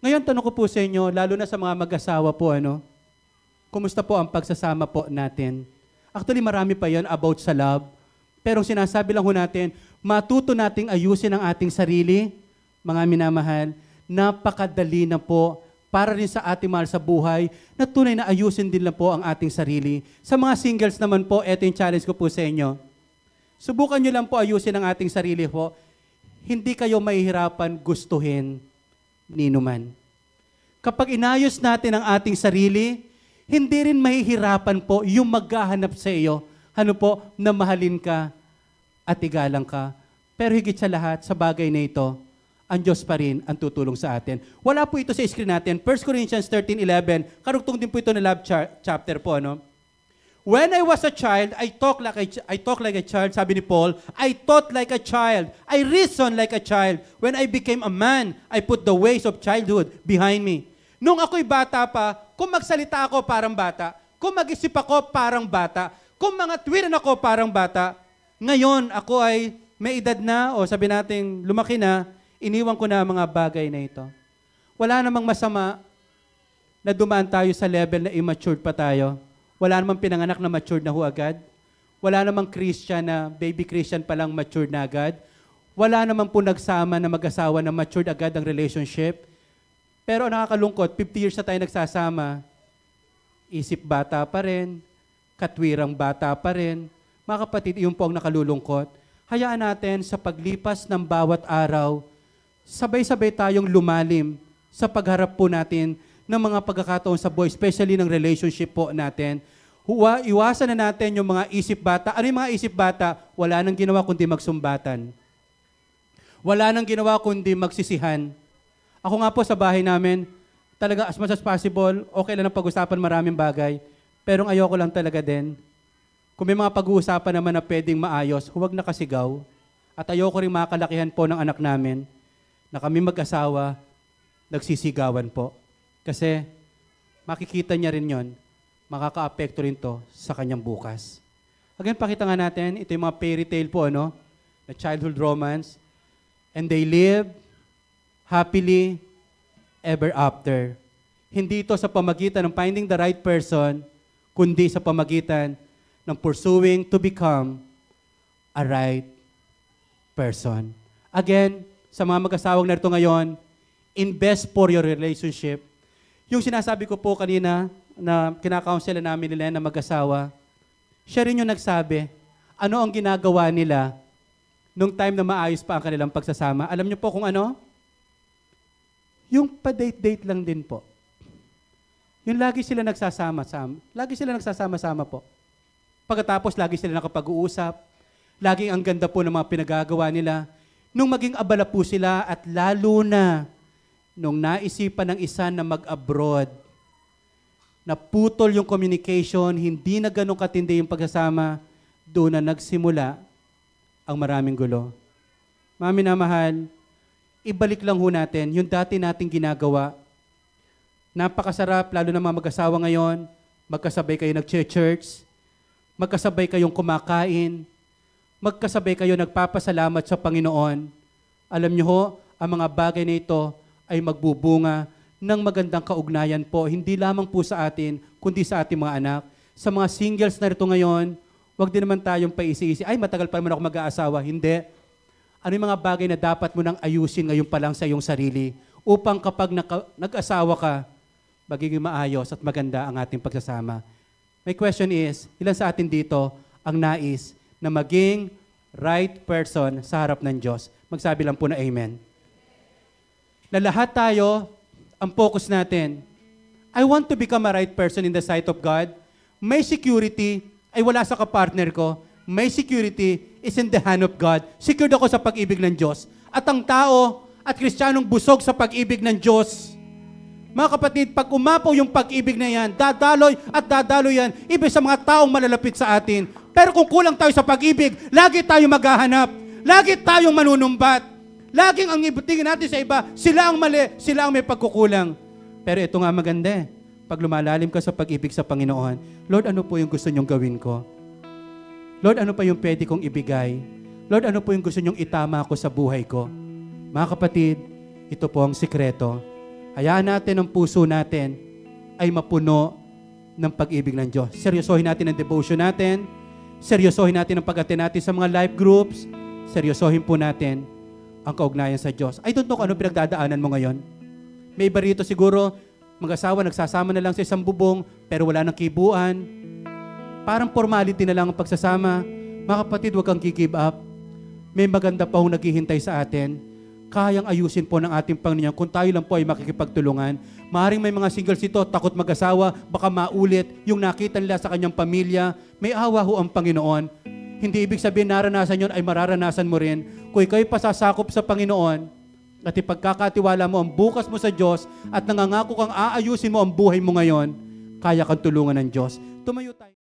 Ngayon, tanong ko po sa inyo, lalo na sa mga mag-asawa po, kumusta po ang pagsasama po natin? Actually, marami pa yan about sa love. Pero sinasabi lang ho natin, matuto nating ayusin ang ating sarili, mga minamahal, napakadali na po para rin sa ating mahal sa buhay, na tunay na ayusin din lang po ang ating sarili. Sa mga singles naman po, eto yung challenge ko po sa inyo. Subukan nyo lang po ayusin ang ating sarili po. Hindi kayo mahihirapan gustuhin ninuman. Kapag inayos natin ang ating sarili, hindi rin mahihirapan po yung maghahanap sa iyo, na mahalin ka at igalang ka. Pero higit sa lahat, sa bagay na ito, ang Diyos pa rin ang tutulong sa atin. Wala po ito sa screen natin. 1 Corinthians 13:11, karugtong din po ito na love chapter po, When I was a child, I talked like a child, sabi ni Paul. I thought like a child. I reasoned like a child. When I became a man, I put the ways of childhood behind me. Nung ako'y bata pa, kung magsalita ako parang bata, kung mag-isip ako parang bata, kung mga tuwiran ako parang bata, ngayon ako ay may edad na, o sabi natin lumaki na, iniwan ko na ang mga bagay na ito. Wala namang masama na dumaan tayo sa level na immature pa tayo. Wala namang pinanganak na matured na ho agad. Wala namang Christian na baby Christian pa lang matured na agad. Wala namang po nagsama na mag-asawa na matured agad ang relationship. Pero nakakalungkot, 50 years na tayo nagsasama, isip bata pa rin, katwirang bata pa rin. Mga kapatid, iyon po ang nakalulungkot. Hayaan natin sa paglipas ng bawat araw, sabay-sabay tayong lumalim sa pagharap po natin ng mga pagkakataon sa buhay, especially ng relationship po natin. Iwasan na natin yung mga isip bata. Ano yung mga isip bata? Wala nang ginawa kundi magsumbatan. Wala nang ginawa kundi magsisihan. Ako nga po sa bahay namin, talaga as much as possible, okay lang ang pag-usapan maraming bagay, pero ayoko lang talaga din. Kung may mga pag-uusapan naman na pwedeng maayos, huwag na kasigaw. At ayoko rin makakalakihan po ng anak namin na kami mag-asawa, nagsisigawan po. Kasi makikita niya rin yon, makaka-apekto rin to sa kanyang bukas. Again, pakita nga natin, ito yung mga fairy tale po, na childhood romance. And they live happily ever after. Hindi ito sa pamagitan ng finding the right person, kundi sa pamagitan ng pursuing to become a right person. Again, sa mga mag-asawang narito ngayon, invest for your relationship. Yung sinasabi ko po kanina na kinakounsel namin nila na mag-asawa, siya rin yung nagsabi, ano ang ginagawa nila nung time na maayos pa ang kanilang pagsasama. Alam niyo po kung ano? Yung pa-date-date lang din po. Yung lagi sila nagsasama-sama po. Pagkatapos, lagi sila nakapag-uusap. Laging ang ganda po ng mga pinagagawa nila. Nung maging abala po sila at lalo na nung naisipan ng isa na mag-abroad, naputol yung communication, hindi na ganun katindi yung pagsasama, doon na nagsimula ang maraming gulo. Mga minamahal, ibalik lang ho natin yung dati nating ginagawa. Napakasarap, lalo na mga mag-asawa ngayon, magkasabay kayo nag-church, magkasabay kayong kumakain, magkasabay kayo nagpapasalamat sa Panginoon. Alam niyo ho, ang mga bagay na ito ay magbubunga ng magandang kaugnayan po, hindi lamang po sa atin, kundi sa ating mga anak. Sa mga singles na rito ngayon, wag din naman tayong paisi-isi, ay matagal pa naman ako mag-aasawa. Hindi. Ano yung mga bagay na dapat mo nang ayusin ngayon pa lang sa iyong sarili upang kapag nag-asawa ka, magiging maayos at maganda ang ating pagsasama. My question is, ilan sa atin dito ang nais na maging right person sa harap ng Diyos? Magsabi lang po na amen. Na lahat tayo, ang focus natin, I want to become a right person in the sight of God. May security ay wala sa kapartner ko. May security is in the hand of God. Secured ako sa pag-ibig ng Diyos. At ang tao at Kristiyanong busog sa pag-ibig ng Diyos. Mga kapatid, pag umapaw yung pag-ibig na yan, dadaloy at dadaloy yan, ibig sa mga taong malalapit sa atin. Pero kung kulang tayo sa pag-ibig, lagi tayong maghahanap. Lagi tayong manunumbat. Laging ang ibutingin natin sa iba, sila ang mali, sila ang may pagkukulang. Pero ito nga maganda pag lumalalim ka sa pag-ibig sa Panginoon, Lord, ano po yung gusto niyong gawin ko? Lord, ano pa yung pwede kong ibigay? Lord, ano po yung gusto niyong itama ako sa buhay ko? Mga kapatid, ito po ang sikreto. Hayaan natin ang puso natin ay mapuno ng pag-ibig ng Diyos. Seryosohin natin ang devotion natin. Seryosohin natin ang pag-attend natin sa mga life groups. Seryosohin po natin ang kaugnayan sa Diyos. I don't know kung ano pinagdadaanan mo ngayon. May iba rito siguro, mag-asawa, nagsasama na lang sa isang bubong, pero wala nang kibuan. Parang formality na lang ang pagsasama. Mga kapatid, huwag kang give up. May maganda pa hong naghihintay sa atin. Kayang ayusin po ng ating Panginoon kung tayo lang po ay makikipagtulungan. Maaaring may mga singles ito, takot mag-asawa, baka maulit yung nakita nila sa kanyang pamilya. May awa ho ang Panginoon. Hindi ibig sabihin naranasan yun ay mararanasan mo rin. Kung ikaw'y pasasakop sa Panginoon at ipagkakatiwala mo ang bukas mo sa Diyos at nangangako kang aayusin mo ang buhay mo ngayon, kaya kang tulungan ng Diyos. Tumayo tayo.